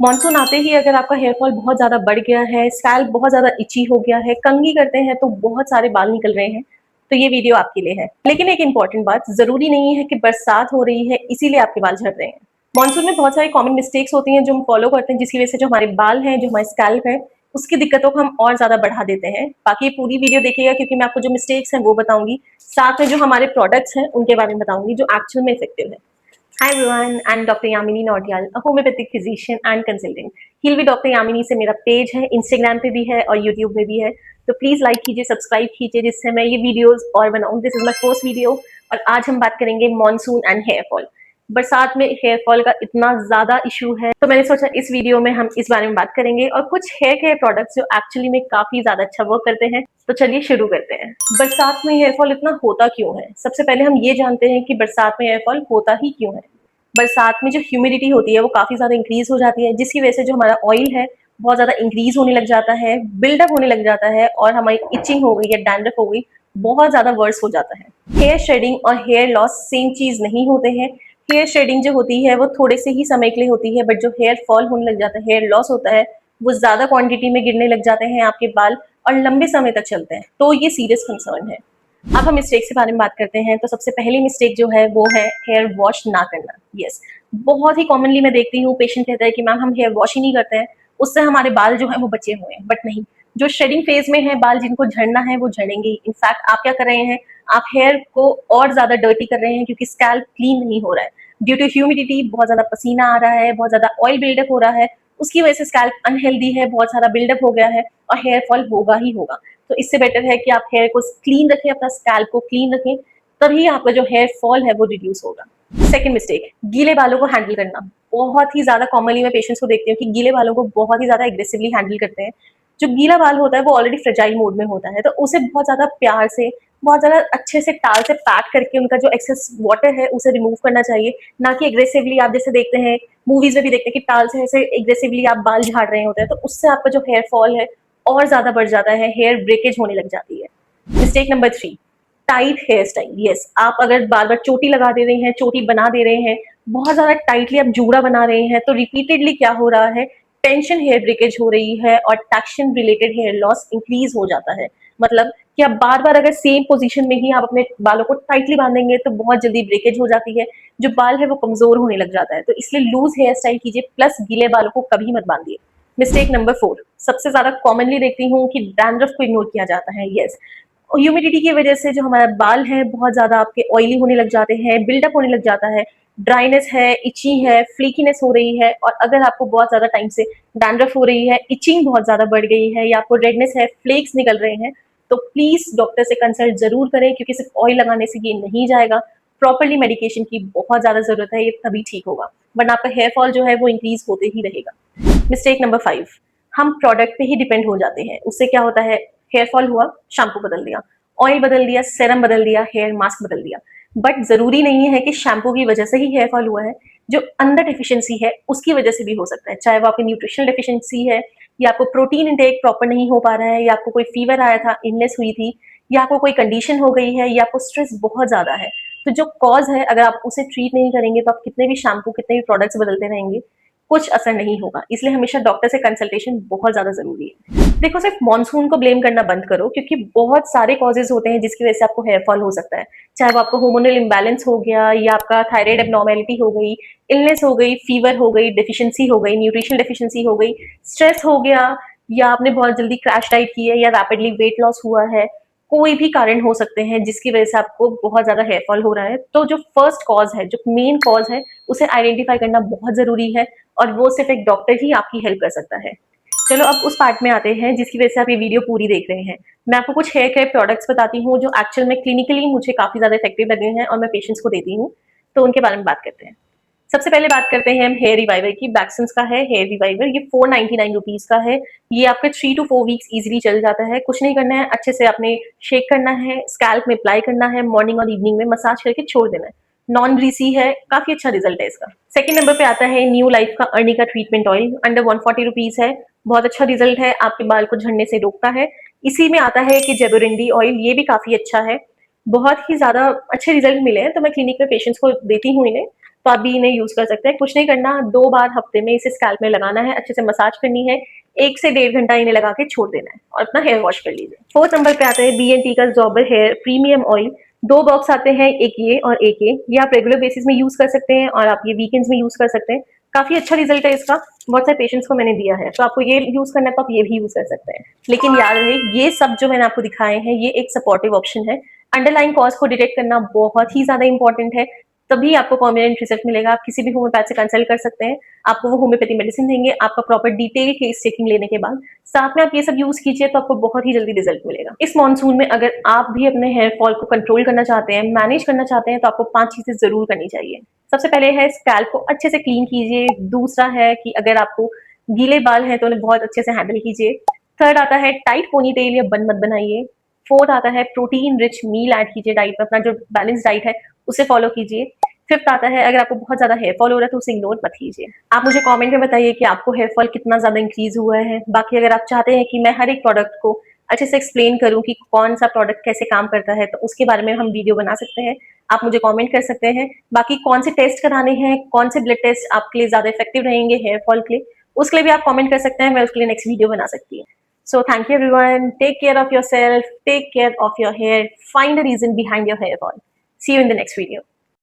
Monsoon आते ही अगर आपका हेयर फॉल बहुत ज़्यादा बढ़ गया है, स्कैल्प बहुत ज़्यादा इची हो गया है, कंघी करते हैं तो बहुत सारे बाल निकल रहे हैं, तो ये वीडियो आपके लिए है। लेकिन एक इम्पॉर्टेंट बात, ज़रूरी नहीं है कि बरसात हो रही है इसीलिए आपके बाल झड़ रहे हैं। मॉनसून में बहुत सारी कॉमन मिस्टेक्स होती हैं जो हम फॉलो करते हैं, जिसकी वजह से जो हमारे बाल हैं, जो हमारे स्कैल्प है, उसकी दिक्कतों को हम और ज़्यादा बढ़ा देते हैं। बाकी ये पूरी वीडियो देखिएगा क्योंकि मैं आपको जो मिस्टेक्स हैं वो बताऊँगी, साथ में जो हमारे प्रोडक्ट्स हैं उनके बारे में बताऊँगी जो एक्चुअल में इफेक्टिव है। Hi everyone, I'm doctor Yamini Nautiyal, a homeopathic physician and consultant. Heal with doctor Yamini से मेरा पेज है, इंस्टाग्राम पे भी है और यूट्यूब पे भी है। तो प्लीज लाइक कीजिए, सब्सक्राइब कीजिए जिससे मैं ये वीडियोस और बनाऊं। This is my first video और आज हम बात करेंगे मॉनसून एंड हेयर फॉल। बरसात में हेयर फॉल का इतना ज्यादा इशू है तो मैंने सोचा इस वीडियो में हम इस बारे में बात करेंगे और कुछ हेयर केयर प्रोडक्ट्स जो एक्चुअली में काफी ज्यादा अच्छा वर्क करते हैं। तो चलिए शुरू करते हैं। बरसात में हेयर फॉल इतना होता क्यों है? सबसे पहले हम ये जानते हैं कि बरसात में हेयर फॉल होता ही क्यों है। बरसात में जो ह्यूमिडिटी होती है वो काफ़ी ज़्यादा इंक्रीज़ हो जाती है, जिसकी वजह से जो हमारा ऑयल है बहुत ज़्यादा इंक्रीज़ होने लग जाता है, बिल्डअप होने लग जाता है और हमारी इचिंग हो गई या डैंड्रफ हो गई, बहुत ज़्यादा वर्स हो जाता है। हेयर शेडिंग और हेयर लॉस सेम चीज़ नहीं होते हैं। हेयर शेडिंग जो होती है वो थोड़े से ही समय के लिए होती है, बट जो हेयर फॉल होने लग जाता है, हेयर लॉस होता है, वो ज़्यादा क्वांटिटी में गिरने लग जाते हैं आपके बाल और लंबे समय तक चलते हैं, तो ये सीरियस कंसर्न है। अब हम मिस्टेक्स के बारे में बात करते हैं। तो सबसे पहली मिस्टेक जो है वो है हेयर वॉश ना करना। यस, बहुत ही कॉमनली मैं देखती हूँ, पेशेंट कहता है कि मैम हम हेयर वॉश ही नहीं करते हैं, उससे हमारे बाल जो है वो बचे हुए हैं। बट नहीं, जो शेडिंग फेज में है बाल, जिनको झड़ना है वो झड़ेंगे। इनफैक्ट आप क्या कर रहे हैं, आप हेयर को और ज्यादा डर्टी कर रहे हैं क्योंकि स्कैल्प क्लीन नहीं हो रहा है। ड्यू टू ह्यूमिडिटी बहुत ज्यादा पसीना आ रहा है, बहुत ज्यादा ऑयल बिल्डअप हो रहा है, उसकी वजह से स्कैल्प अनहेल्दी है, बहुत सारा बिल्डअप हो गया है और हेयर फॉल होगा ही होगा। तो इससे बेटर है कि आप हेयर को क्लीन रखें, अपना स्कैल्प को क्लीन रखें, तभी आपका जो हेयर फॉल है वो रिड्यूस होगा। सेकंड मिस्टेक, गीले बालों को हैंडल करना। बहुत ही ज्यादा कॉमनली मैं पेशेंट्स को देखती हूँ कि गीले बालों को बहुत ही ज्यादा एग्रेसिवली हैंडल करते हैं। जो गीला बाल होता है वो ऑलरेडी फ्रेजाइल मोड में होता है, तो उसे बहुत ज्यादा प्यार से, बहुत ज्यादा अच्छे से टाल से पैक करके उनका जो एक्सेस वाटर है उसे रिमूव करना चाहिए, ना कि एग्रेसिवली। आप जैसे देखते हैं, मूवीज में भी देखते हैं कि टाल से ऐसे एग्रेसिवली आप बाल झाड़ रहे होते हैं, तो उससे आपका जो हेयर फॉल है और ज्यादा बढ़ जाता है, हेयर ब्रेकेज होने लग जाती है। Mistake number 3, tight hair style. Yes, आप अगर बार बार चोटी लगा दे रहे हैं, चोटी बना दे रहे हैं, बहुत ज्यादा टाइटली आप जूड़ा बना रहे हैं, तो रिपीटेडली क्या हो रहा है, टेंशन हेयर ब्रेकेज हो रही है और टैक्शन रिलेटेड हेयर लॉस इंक्रीज हो जाता है। मतलब कि आप बार बार अगर सेम पोजीशन में ही आप अपने बालों को टाइटली बांधेंगे तो बहुत जल्दी ब्रेकेज हो जाती है, जो बाल है वो कमजोर होने लग जाता है। तो इसलिए लूज हेयर स्टाइल कीजिए, प्लस गीले बालों को कभी मत बांधिए। मिस्टेक नंबर 4, सबसे ज्यादा कॉमनली देखती हूँ कि डैंड्रफ को इग्नोर किया जाता है। यस, ह्यूमिडिटी की वजह से जो हमारा बाल है बहुत ज्यादा आपके ऑयली होने लग जाते हैं, बिल्डअप होने लग जाता है, ड्राइनेस है, इची है, फ्लीकीनेस हो रही है। और अगर आपको बहुत ज्यादा टाइम से डैंड्रफ हो रही है, इचिंग बहुत ज्यादा बढ़ गई है या आपको रेडनेस है, फ्लेक्स निकल रहे हैं, तो प्लीज डॉक्टर से कंसल्ट जरूर करें क्योंकि सिर्फ ऑयल लगाने से ये नहीं जाएगा। प्रॉपरली मेडिकेशन की बहुत ज्यादा जरूरत है, ये तभी ठीक होगा, वरना आपका हेयर फॉल जो है वो इंक्रीज होते ही रहेगा। मिस्टेक नंबर 5, हम प्रोडक्ट पे ही डिपेंड हो जाते हैं। उससे क्या होता है, हेयर फॉल हुआ, शैम्पू बदल दिया, ऑयल बदल दिया, सेरम बदल दिया, हेयर मास्क बदल दिया, बट जरूरी नहीं है कि शैम्पू की वजह से ही हेयर फॉल हुआ है। जो अंदर डिफिशियंसी है उसकी वजह से भी हो सकता है, चाहे वो आपकी न्यूट्रिशनल डिफिशियंसी है, या आपको प्रोटीन इंटेक प्रॉपर नहीं हो पा रहा है, या आपको कोई फीवर आया था, इलनेस हुई थी, या आपको कोई कंडीशन हो गई है, या आपको स्ट्रेस बहुत ज्यादा है। तो जो कॉज है अगर आप उसे ट्रीट नहीं करेंगे तो आप कितने भी शैम्पू, कितने भी प्रोडक्ट्स बदलते रहेंगे, कुछ असर नहीं होगा। इसलिए हमेशा डॉक्टर से कंसल्टेशन बहुत ज्यादा जरूरी है। देखो, सिर्फ मॉनसून को ब्लेम करना बंद करो क्योंकि बहुत सारे कॉजेज होते हैं जिसकी वजह से आपको हेयर फॉल हो सकता है। चाहे वो आपको हार्मोनल इम्बैलेंस हो गया, या आपका थायराइड एबनॉर्मेलिटी हो गई, इलनेस हो गई, फीवर हो गई, डिफिशियंसी हो गई, न्यूट्रिशनल डिफिशियंसी हो गई, स्ट्रेस हो गया, या आपने बहुत जल्दी क्रैश डाइट की है, या रैपिडली वेट लॉस हुआ है। कोई भी कारण हो सकते हैं जिसकी वजह से आपको बहुत ज्यादा हेयर फॉल हो रहा है। तो जो फर्स्ट कॉज है, जो मेन कॉज है, उसे आइडेंटिफाई करना बहुत जरूरी है और वो सिर्फ एक डॉक्टर ही आपकी हेल्प कर सकता है। चलो अब उस पार्ट में आते हैं जिसकी वजह से आप ये वीडियो पूरी देख रहे हैं। मैं आपको कुछ हेयर केयर प्रोडक्ट्स बताती हूँ जो एक्चुअल में क्लिनिकली मुझे काफी ज्यादा इफेक्टिव लगे हैं और मैं पेशेंट्स को देती हूँ, तो उनके बारे में बात करते हैं। सबसे पहले बात करते हैं हम हेयर रिवाइवर की। बैक्सन्स का है हेयर रिवाइवर, ये 499 रुपीज का है। ये आपके 3 to 4 वीक्स इजिली चल जाता है। कुछ नहीं करना है, अच्छे से आपने शेक करना है, स्कैल्प में अप्लाई करना है, मॉर्निंग और इवनिंग में मसाज करके छोड़ देना है। नॉन ग्रीसी है, काफी अच्छा रिजल्ट है इसका। सेकंड नंबर पे आता है न्यू लाइफ का arnica treatment oil, under 140 rupees है। बहुत अच्छा रिजल्ट है, आपके बाल को झड़ने से रोकता है। इसी में आता है कि जेबोरिंडी ऑयल, ये भी काफी अच्छा है। बहुत ही ज्यादा अच्छे रिजल्ट मिले हैं, तो मैं क्लिनिक में पेशेंट्स को देती हूँ इन्हें। तो आप भी इन्हें यूज कर सकते हैं। कुछ नहीं करना, 2 बार हफ्ते में इसे स्कैल्प में लगाना है, अच्छे से मसाज करनी है, 1 से 1.5 घंटा इन्हें लगा के छोड़ देना है और अपना हेयर वॉश कर लीजिए। 4th नंबर पे आता है BNT का जॉबर हेयर प्रीमियम ऑयल। 2 बॉक्स आते हैं, एक ये और एक ये आप रेगुलर बेसिस में यूज कर सकते हैं और आप ये वीकेंड्स में यूज कर सकते हैं। काफी अच्छा रिजल्ट है इसका, बहुत सारे पेशेंट्स को मैंने दिया है। तो आपको ये यूज करना है तो आप ये भी यूज कर सकते हैं। लेकिन याद रहे, ये सब जो मैंने आपको दिखाए हैं ये एक सपोर्टिव ऑप्शन है। अंडरलाइन कॉज को डिटेक्ट करना बहुत ही ज्यादा इंपॉर्टेंट है, तभी आपको परमानेंट रिजल्ट मिलेगा। आप किसी भी होम्योपैथ से कंसल्ट कर सकते हैं, आपको वो होम्योपैथी मेडिसिन देंगे आपका प्रॉपर डिटेल केस चेकिंग लेने के बाद। साथ में आप ये सब यूज कीजिए तो आपको बहुत ही जल्दी रिजल्ट मिलेगा। इस मॉनसून में अगर आप भी अपने हेयर फॉल को कंट्रोल करना चाहते हैं, मैनेज करना चाहते हैं, तो आपको 5 चीजें जरूर करनी चाहिए। सबसे पहले है स्कैल्प को अच्छे से क्लीन कीजिए। दूसरा है कि अगर आपको गीले बाल हैं तो उन्हें बहुत अच्छे से हैंडल कीजिए। थर्ड आता है टाइट पोनी टेल या बन मत बनाइए। फोर्थ आता है प्रोटीन रिच मील ऐड कीजिए डाइट में, अपना जो बैलेंस डाइट है उसे फॉलो कीजिए। फिफ्थ आता है अगर आपको बहुत ज्यादा हेयर फॉल हो रहा है तो उसे इग्नोर मत कीजिए। आप मुझे कमेंट में बताइए कि आपको हेयर फॉल कितना ज्यादा इंक्रीज हुआ है। बाकी अगर आप चाहते हैं कि मैं हर एक प्रोडक्ट को अच्छे से एक्सप्लेन करूं कि कौन सा प्रोडक्ट कैसे काम करता है, तो उसके बारे में हम वीडियो बना सकते हैं। आप मुझे कमेंट कर सकते हैं। बाकी कौन से टेस्ट कराने हैं, कौन से ब्लड टेस्ट आपके लिए ज्यादा इफेक्टिव रहेंगे हेयर फॉल के लिए, उसके लिए भी आप कमेंट कर सकते हैं। मैं उसके लिए नेक्स्ट वीडियो बना सकती हूँ। So thank you everyone. Take care of yourself. Take care of your hair. Find a reason behind your hair fall. See you in the next video.